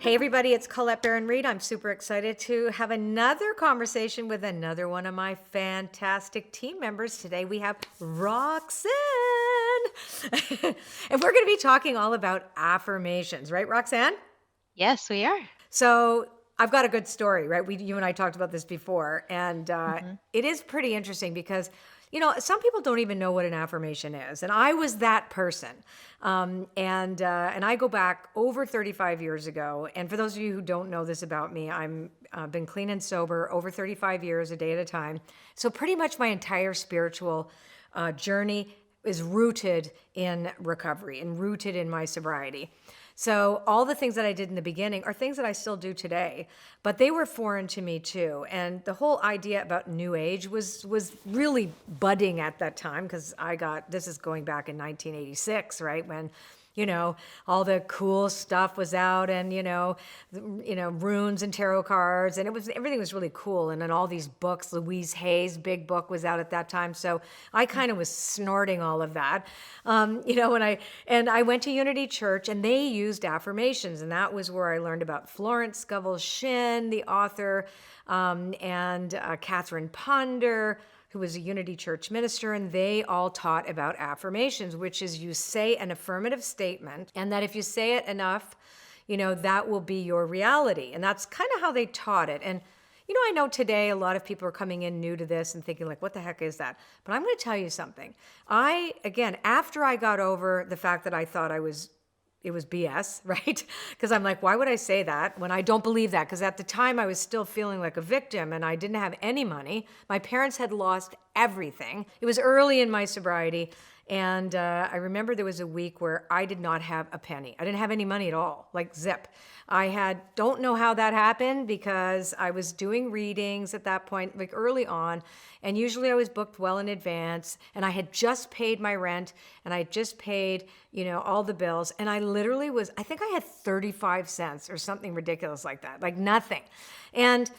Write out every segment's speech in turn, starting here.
Hey everybody, it's Colette Baron Reed. I'm super excited to have another conversation with another one of my fantastic team members. Today we have Roxanne. And we're going to be talking all about affirmations, right, Roxanne? Yes, we are. So I've got a good story, right? You and I talked about this before, and Mhm. it is pretty interesting because some people don't even know what an affirmation is, and I was that person. And I go back over 35 years ago. And for those of you who don't know this about me, I'm been clean and sober over 35 years, a day at a time. So pretty much my entire spiritual journey is rooted in recovery and rooted in my sobriety. So all the things that I did in the beginning are things that I still do today, but they were foreign to me too. And the whole idea about new age was really budding at that time because this is going back in 1986, right? When all the cool stuff was out, and runes and tarot cards, and everything was really cool. And then all these books, Louise Hay's big book was out at that time, so I kind of was snorting all of that. When I went to Unity Church, and they used affirmations, and that was where I learned about Florence Scovel Shinn, the author, and Catherine Ponder, who was a Unity Church minister, and they all taught about affirmations, which is you say an affirmative statement, and that if you say it enough, that will be your reality. And that's kind of how they taught it. And I know today a lot of people are coming in new to this and thinking, like, what the heck is that? But I'm going to tell you something. Again, after I got over the fact that I thought it was BS, right? Because I'm like, why would I say that when I don't believe that? Because at the time I was still feeling like a victim and I didn't have any money. My parents had lost everything. It was early in my sobriety. And I remember there was a week where I did not have a penny. I didn't have any money at all, like zip. Don't know how that happened because I was doing readings at that point, like early on. And usually I was booked well in advance. And I had just paid my rent and I had just paid, all the bills. And I think I had 35 cents or something ridiculous like that, like nothing. And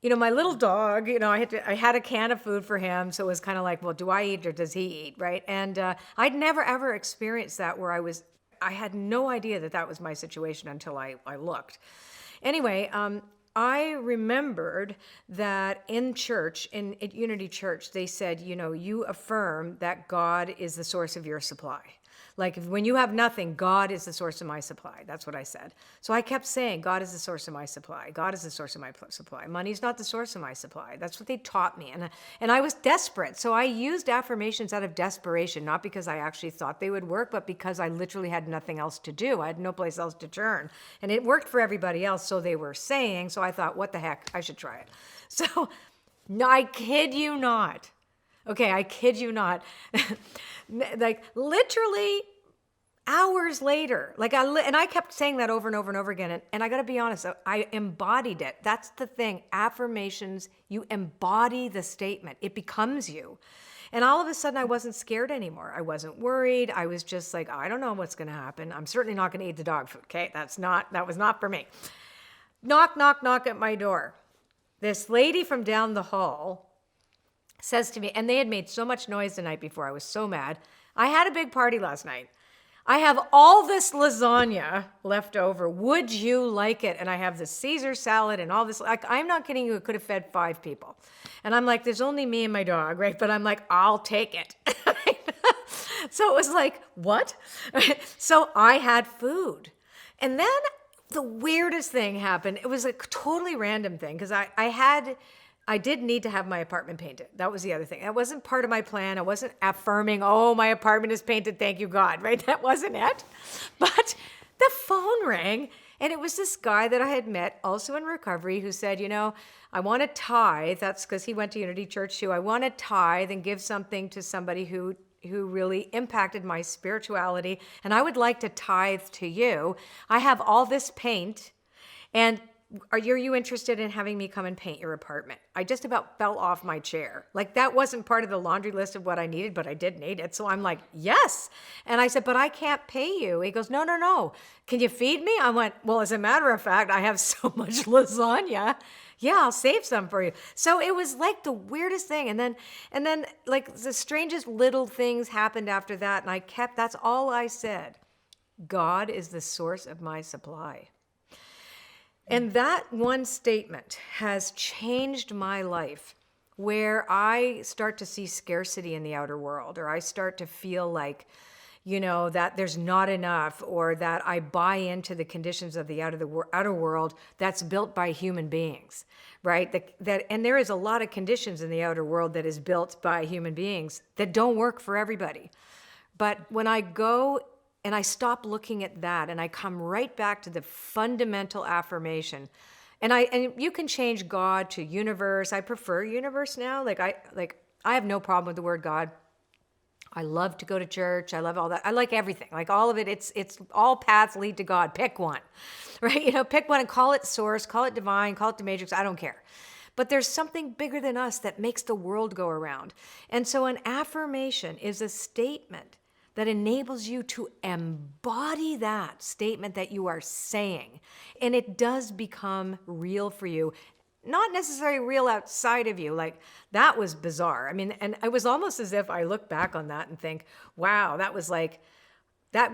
my little dog, I had a can of food for him. So it was kind of like, well, do I eat or does he eat? Right. And I'd never, ever experienced that where I had no idea that that was my situation until I looked. Anyway, I remembered that in church, at Unity Church, they said, you affirm that God is the source of your supply. Like when you have nothing, God is the source of my supply. That's what I said. So I kept saying, God is the source of my supply. God is the source of my supply. Money's not the source of my supply. That's what they taught me. And I was desperate. So I used affirmations out of desperation, not because I actually thought they would work, but because I literally had nothing else to do. I had no place else to turn. And it worked for everybody else, so they were saying. So I thought, what the heck? I should try it. So no, I kid you not. Okay, I kid you not. Like literally hours later, and I kept saying that over and over and over again. And I got to be honest, I embodied it. That's the thing. Affirmations, you embody the statement. It becomes you. And all of a sudden I wasn't scared anymore. I wasn't worried. I was just like, I don't know what's going to happen. I'm certainly not going to eat the dog food. Okay. That was not for me. Knock, knock, knock at my door. This lady from down the hall says to me, and they had made so much noise the night before. I was so mad. I had a big party last night. I have all this lasagna left over. Would you like it? And I have the Caesar salad and all this. Like, I'm not kidding you. It could have fed 5 people. And I'm like, there's only me and my dog, right? But I'm like, I'll take it. So it was like, what? So I had food. And then the weirdest thing happened. It was a totally random thing because I did need to have my apartment painted. That was the other thing. That wasn't part of my plan. I wasn't affirming, oh, my apartment is painted, thank you, God, right? That wasn't it. But the phone rang, and it was this guy that I had met also in recovery who said, I want to tithe. That's because he went to Unity Church too. I want to tithe and give something to somebody who really impacted my spirituality, and I would like to tithe to you. I have all this paint, and are you interested in having me come and paint your apartment? I just about fell off my chair. Like that wasn't part of the laundry list of what I needed, but I did need it. So I'm like, yes. And I said, but I can't pay you. He goes, no, no, no. Can you feed me? I went, well, as a matter of fact, I have so much lasagna. Yeah, I'll save some for you. So it was like the weirdest thing. And then like the strangest little things happened after that. And that's all I said. God is the source of my supply. And that one statement has changed my life, where I start to see scarcity in the outer world, or I start to feel like, that there's not enough, or that I buy into the conditions of the outer world that's built by human beings, right? And there is a lot of conditions in the outer world that is built by human beings that don't work for everybody. But when I go and I stop looking at that and I come right back to the fundamental affirmation, and you can change God to universe. I prefer universe now. I have no problem with the word God. I love to go to church. I love all that. I like everything. Like all of it. It's all paths lead to God. Pick one. Right? Pick one and call it source, call it divine, call it the matrix. I don't care. But there's something bigger than us that makes the world go around. And so an affirmation is a statement that enables you to embody that statement that you are saying. And it does become real for you. Not necessarily real outside of you. Like, that was bizarre. I mean, and it was almost as if I look back on that and think, wow, that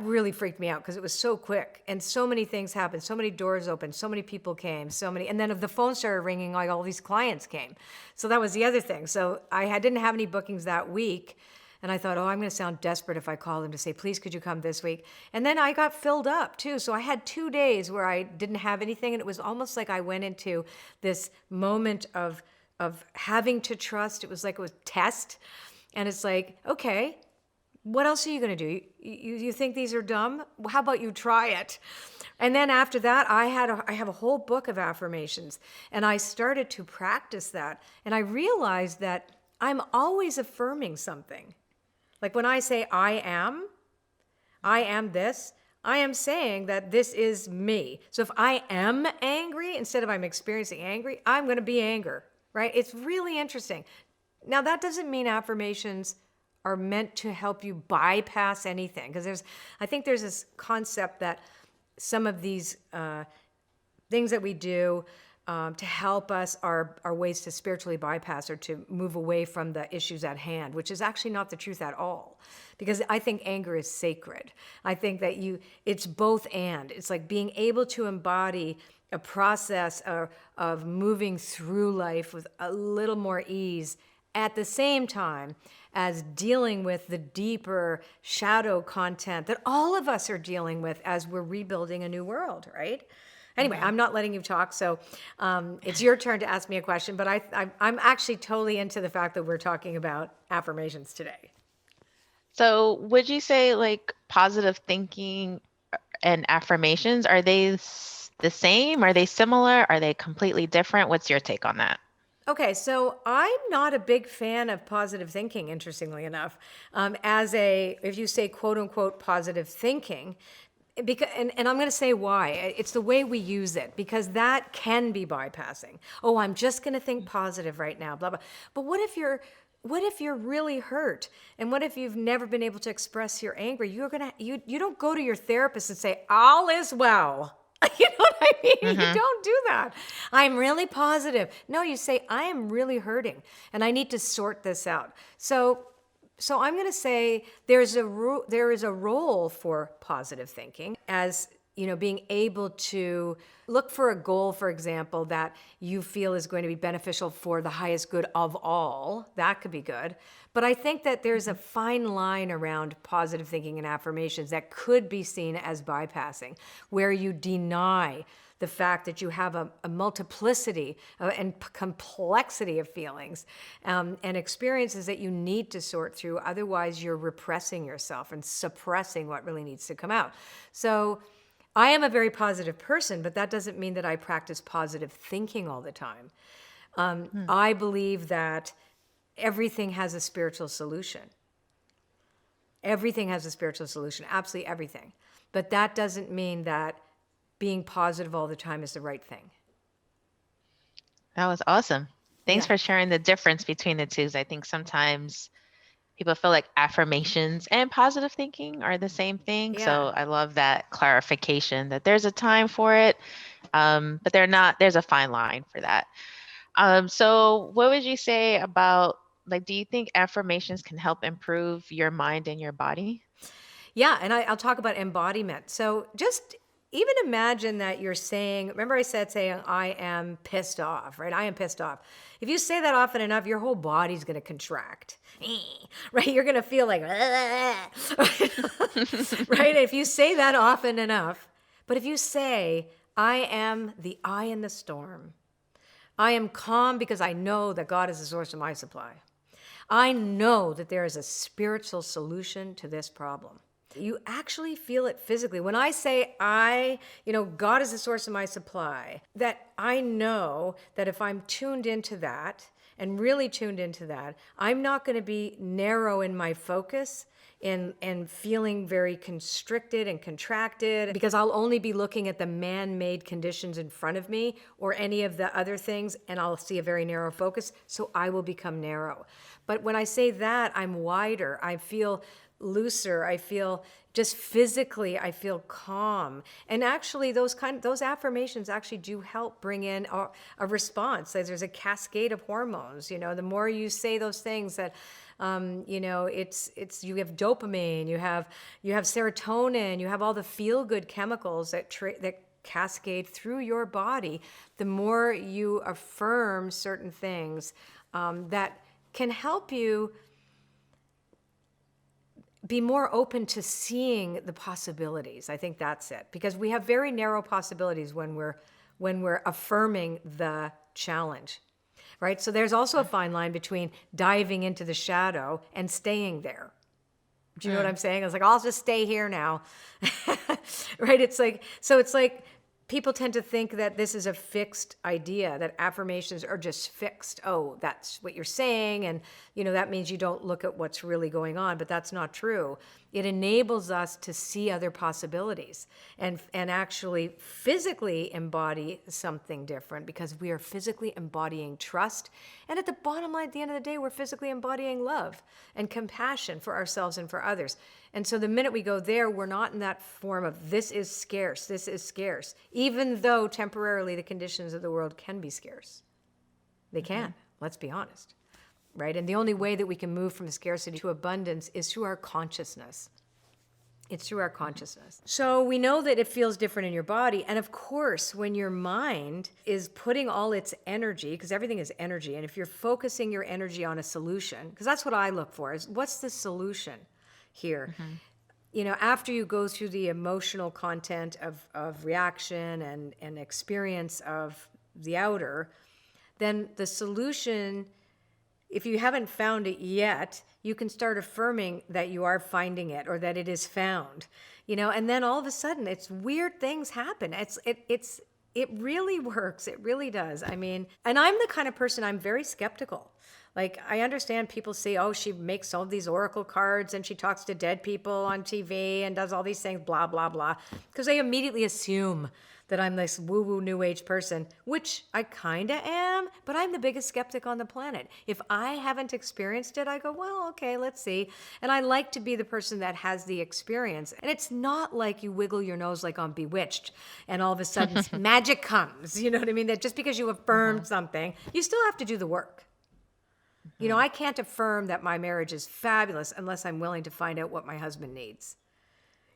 really freaked me out because it was so quick and so many things happened, so many doors opened, so many people came, and then if the phone started ringing, like all these clients came. So that was the other thing. So didn't have any bookings that week. And I thought, I'm going to sound desperate if I call them to say, please, could you come this week? And then I got filled up too. So I had 2 days where I didn't have anything. And it was almost like I went into this moment of having to trust. It was like a test. And it's like, okay, what else are you going to do? You think these are dumb? Well, how about you try it? And then after that, I have a whole book of affirmations. And I started to practice that. And I realized that I'm always affirming something. Like when I say I am this, I am saying that this is me. So if I am angry, instead of I'm experiencing angry, I'm going to be anger, right? It's really interesting. Now, that doesn't mean affirmations are meant to help you bypass anything. Because I think there's this concept that some of these things that we do to help us are ways to spiritually bypass or to move away from the issues at hand, which is actually not the truth at all. Because I think anger is sacred. I think that it's both and. It's like being able to embody a process of moving through life with a little more ease at the same time as dealing with the deeper shadow content that all of us are dealing with as we're rebuilding a new world, right? Anyway, I'm not letting you talk, so it's your turn to ask me a question, but I'm actually totally into the fact that we're talking about affirmations today. So would you say like positive thinking and affirmations, are they the same? Are they similar? Are they completely different? What's your take on that? Okay, so I'm not a big fan of positive thinking, interestingly enough. If you say quote unquote positive thinking, and I'm going to say why. It's the way we use it, because that can be bypassing. Oh, I'm just going to think positive right now, blah, blah. But what if you're really hurt? And what if you've never been able to express your anger? You don't go to your therapist and say, all is well. You know what I mean? You don't do that. I'm really positive. No, you say, I am really hurting and I need to sort this out. So I'm going to say there is a role for positive thinking as, being able to look for a goal, for example, that you feel is going to be beneficial for the highest good of all. That could be good. But I think that there's a fine line around positive thinking and affirmations that could be seen as bypassing, where you deny the fact that you have a multiplicity and complexity of feelings and experiences that you need to sort through. Otherwise, you're repressing yourself and suppressing what really needs to come out. So I am a very positive person, but that doesn't mean that I practice positive thinking all the time. I believe that everything has a spiritual solution. Everything has a spiritual solution, absolutely everything. But that doesn't mean that being positive all the time is the right thing. That was awesome. Thanks Yeah. for sharing the difference between the two. 'Cause I think sometimes people feel like affirmations and positive thinking are the same thing. Yeah. So I love that clarification that there's a time for it, but they're not, there's a fine line for that. So what would you say about, like, do you think affirmations can help improve your mind and your body? Yeah, and I'll talk about embodiment. So just even imagine that you're saying, remember I said saying, I am pissed off, right? I am pissed off. If you say that often enough, your whole body's going to contract, right? You're going to feel like, right? If you say that often enough, but if you say, I am the eye in the storm, I am calm because I know that God is the source of my supply. I know that there is a spiritual solution to this problem. You actually feel it physically. When I say God is the source of my supply, that I know that if I'm tuned into that and really tuned into that, I'm not going to be narrow in my focus and feeling very constricted and contracted, because I'll only be looking at the man-made conditions in front of me or any of the other things, and I'll see a very narrow focus, so I will become narrow. But when I say that, I'm wider. I feel looser. I feel just physically, I feel calm. And actually those affirmations actually do help bring in a response. There's a cascade of hormones. The more you say those things that it's you have dopamine, you have serotonin, you have all the feel good chemicals that cascade through your body. The more you affirm certain things that can help you be more open to seeing the possibilities. I think that's it, because we have very narrow possibilities when we're affirming the challenge, right? So there's also a fine line between diving into the shadow and staying there. Do you know what I'm saying? I was like, I'll just stay here now, right? It's like people tend to think that this is a fixed idea, that affirmations are just fixed. Oh, that's what you're saying. And, that means you don't look at what's really going on, but that's not true. It enables us to see other possibilities and actually physically embody something different, because we are physically embodying trust. And at the bottom line, at the end of the day, we're physically embodying love and compassion for ourselves and for others. And so the minute we go there, we're not in that form of this is scarce, even though temporarily the conditions of the world can be scarce. They can, let's be honest, right? And the only way that we can move from scarcity to abundance is through our consciousness. It's through our consciousness. So we know that it feels different in your body. And of course, when your mind is putting all its energy, because everything is energy, and if you're focusing your energy on a solution, because that's what I look for, is what's the solution here? After you go through the emotional content of reaction and experience of the outer, then the solution, if you haven't found it yet, you can start affirming that you are finding it, or that it is found, and then all of a sudden it's weird things happen. It really works. It really does. I mean, and I'm the kind of person, I'm very skeptical. Like, I understand people say, oh, she makes all these oracle cards and she talks to dead people on TV and does all these things, blah, blah, blah, because they immediately assume that I'm this woo-woo new age person, which I kind of am, but I'm the biggest skeptic on the planet. If I haven't experienced it, I go, well, okay, let's see. And I like to be the person that has the experience. And it's not like you wiggle your nose like on Bewitched and all of a sudden magic comes. You know what I mean? That just because you affirmed something, you still have to do the work. I can't affirm that my marriage is fabulous unless I'm willing to find out what my husband needs.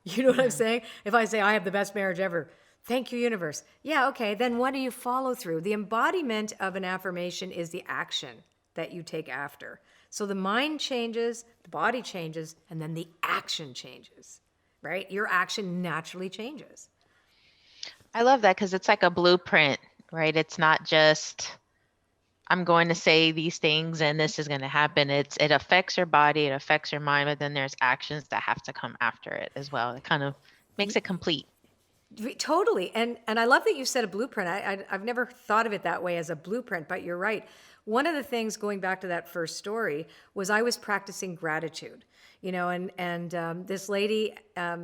You know what I'm saying? If I say I have the best marriage ever, thank you, universe. Yeah, okay, then what do you follow through? The embodiment of an affirmation is the action that you take after. So the mind changes, the body changes, and then the action changes, right? Your action naturally changes. I love that, because it's like a blueprint, right? It's not just, I'm going to say these things and this is going to happen. It affects your body, it affects your mind, but then there's actions that have to come after it as well. It kind of makes it complete. Totally. And I love that you said a blueprint. I've never thought of it that way, as a blueprint, but you're right. One of the things, going back to that first story, was I was practicing gratitude, and this lady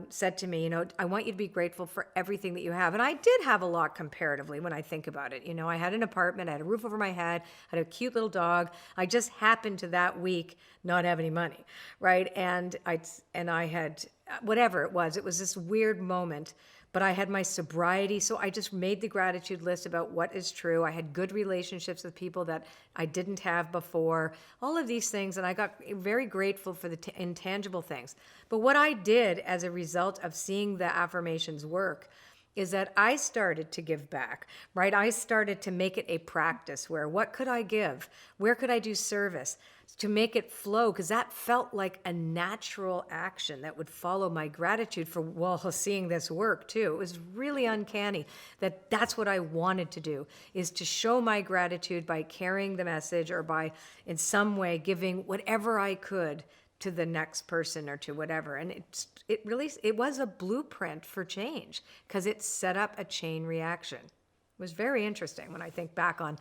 said to me, I want you to be grateful for everything that you have. And I did have a lot comparatively when I think about it. I had an apartment, I had a roof over my head, I had a cute little dog. I just happened to that week not have any money, right? And I had, whatever it was this weird moment. But I had my sobriety, so I just made the gratitude list about what is true. I had good relationships with people that I didn't have before, all of these things, and I got very grateful for the intangible things. But what I did as a result of seeing the affirmations work is that I started to give back, right? I started to make it a practice where what could I give? Where could I do service? To make it flow, because that felt like a natural action that would follow my gratitude for, well, seeing this work too. It was really uncanny that that's what I wanted to do, is to show my gratitude by carrying the message or by in some way giving whatever I could to the next person or to whatever. And it was a blueprint for change because it set up a chain reaction. It was very interesting when I think back on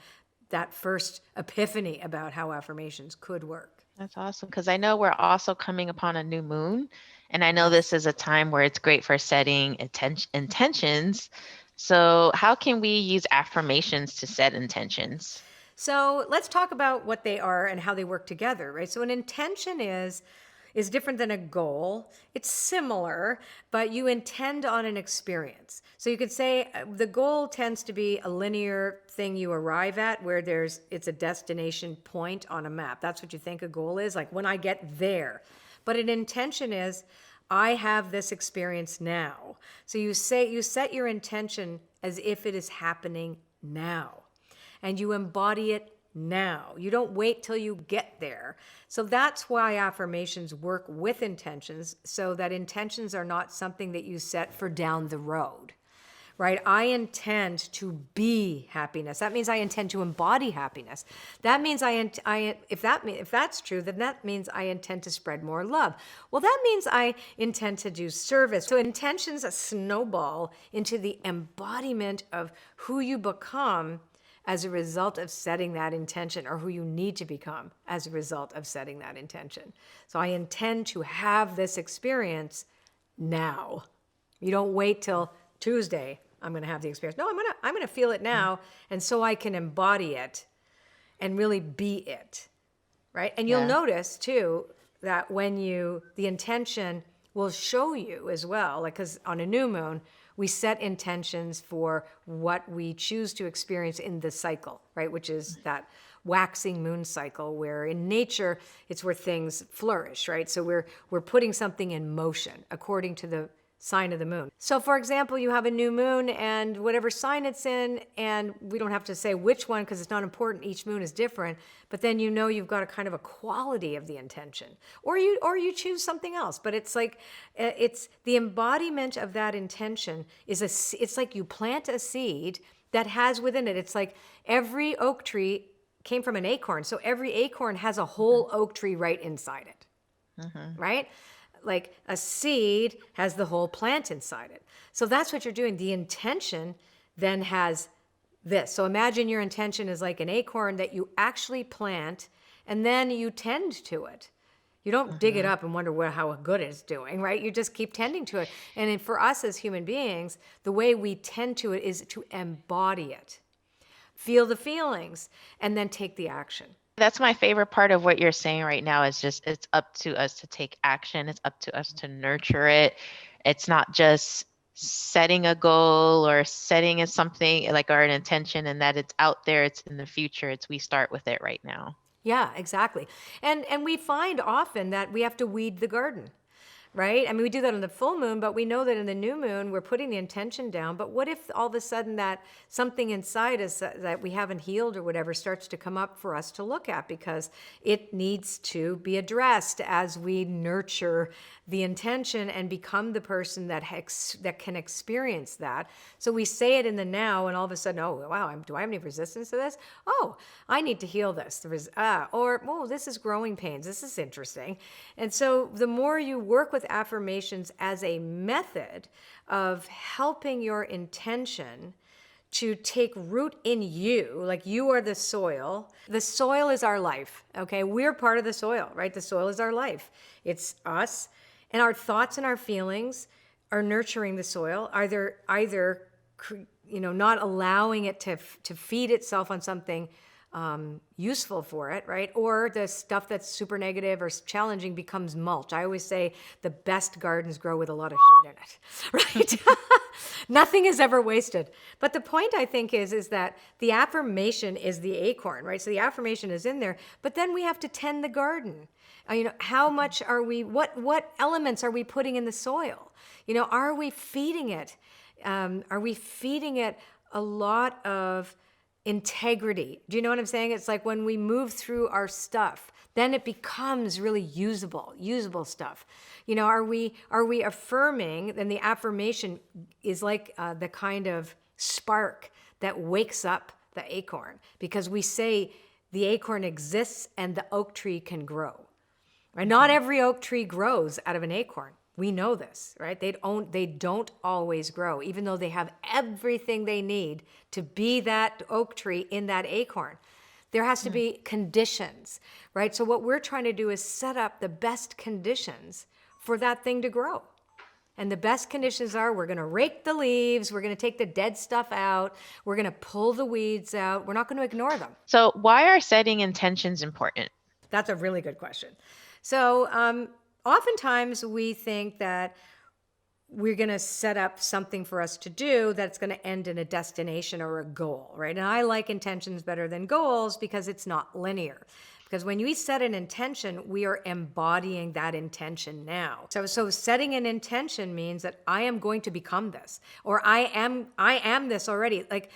that first epiphany about how affirmations could work. That's awesome, because I know we're also coming upon a new moon, and I know Yes. this is a time where it's great for setting intentions. So how can we use affirmations to set intentions? So let's talk about what they are and how they work together, right? So an intention is different than a goal. It's similar, but you intend on an experience. So you could say the goal tends to be a linear thing you arrive at where it's a destination point on a map. That's what you think a goal is, like when I get there. But an intention is I have this experience now. So you set your intention as if it is happening now, and you embody it now. You don't wait till you get there. So that's why affirmations work with intentions, so that intentions are not something that you set for down the road, right? I intend to be happiness. That means I intend to embody happiness. That means if that's true, then that means I intend to spread more love. Well, that means I intend to do service. So intentions snowball into the embodiment of who you become as a result of setting that intention, or who you need to become as a result of setting that intention. So I intend to have this experience now. You don't wait till Tuesday, I'm going to have the experience. No, I'm going to feel it now, and so I can embody it and really be it, right? And you'll notice too that the intention will show you as well, like, because on a new moon, we set intentions for what we choose to experience in the cycle, right? Which is that waxing moon cycle, where in nature, it's where things flourish, right? So we're putting something in motion according to the sign of the moon. So for example, you have a new moon and whatever sign it's in, and we don't have to say which one because it's not important. Each moon is different, but then you've got a kind of a quality of the intention, or you choose something else. But it's like it's the embodiment of that intention it's like you plant a seed that has within it. It's like every oak tree came from an acorn, so every acorn has a whole oak tree right inside it, right? Like a seed has the whole plant inside it. So that's what you're doing. The intention then has this. So imagine your intention is like an acorn that you actually plant, and then you tend to it. You don't dig it up and wonder how good it's doing, right? You just keep tending to it. And for us as human beings, the way we tend to it is to embody it, feel the feelings, and then take the action. That's my favorite part of what you're saying right now, is just it's up to us to take action. It's up to us to nurture it. It's not just setting a goal or setting something like an intention and that it's out there, it's in the future. It's we start with it right now. Yeah, exactly. And we find often that we have to weed the garden, right? I mean, we do that on the full moon, but we know that in the new moon, we're putting the intention down. But what if all of a sudden that something inside us that we haven't healed or whatever starts to come up for us to look at, because it needs to be addressed as we nurture the intention and become the person that can experience that. So we say it in the now, and all of a sudden, oh, wow, do I have any resistance to this? Oh, I need to heal this. This is growing pains. This is interesting. And so the more you work with affirmations as a method of helping your intention to take root in you, like you are the soil. The soil is our life, okay? We're part of the soil, right? The soil is our life. It's us, and our thoughts and our feelings are nurturing the soil, either not allowing it to feed itself on something useful for it, right? Or the stuff that's super negative or challenging becomes mulch. I always say the best gardens grow with a lot of shit in it, right? Nothing is ever wasted. But the point, I think, is that the affirmation is the acorn, right? So the affirmation is in there, but then we have to tend the garden. How much are we, what elements are we putting in the soil? Are we feeding it? Are we feeding it a lot of integrity? Do you know what I'm saying? It's like when we move through our stuff, then it becomes really usable stuff. You know, are we affirming? Then the affirmation is like the kind of spark that wakes up the acorn, because we say the acorn exists and the oak tree can grow. Right? Not every oak tree grows out of an acorn. We know this, right? They don't always grow, even though they have everything they need to be that oak tree in that acorn. There has to be conditions, right? So what we're trying to do is set up the best conditions for that thing to grow. And the best conditions are, we're going to rake the leaves, we're going to take the dead stuff out, we're going to pull the weeds out, we're not going to ignore them. So why are setting intentions important? That's a really good question. So oftentimes we think that we're going to set up something for us to do that's going to end in a destination or a goal, right? And I like intentions better than goals because it's not linear. Because when we set an intention, we are embodying that intention now. So setting an intention means that I am going to become this, or I am this already. Like,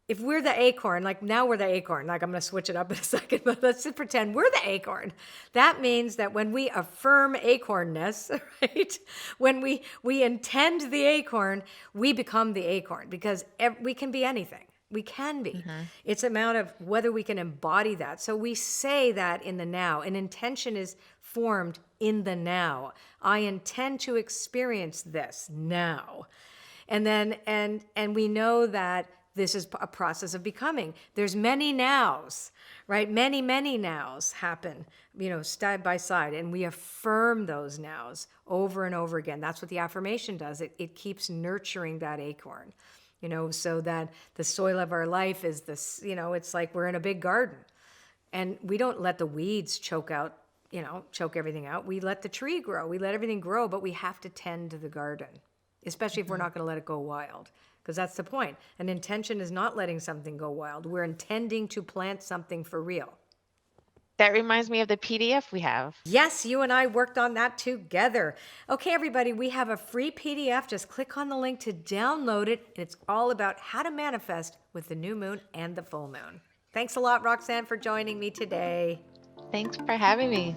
if we're the acorn, like now we're the acorn, like I'm going to switch it up in a second, but let's just pretend we're the acorn. That means that when we affirm acornness, right? When we intend the acorn, we become the acorn, because we can be anything. We can be. It's a matter of whether we can embody that. So we say that in the now. An intention is formed in the now. I intend to experience this now. And then, and we know that this is a process of becoming. There's many nows, right? Many nows happen, you know, side by side, and we affirm those nows over and over again. That's what the affirmation does. It keeps nurturing that acorn, you know, so that the soil of our life is this, you know, it's like we're in a big garden, and we don't let the weeds choke everything out. We let the tree grow. We let everything grow, but we have to tend to the garden, especially if we're not going to let it go wild. Because that's the point. An intention is not letting something go wild. We're intending to plant something for real. That reminds me of the PDF we have. Yes, you and I worked on that together. Okay, everybody, we have a free PDF. Just click on the link to download it. And it's all about how to manifest with the new moon and the full moon. Thanks a lot, Roxanne, for joining me today. Thanks for having me.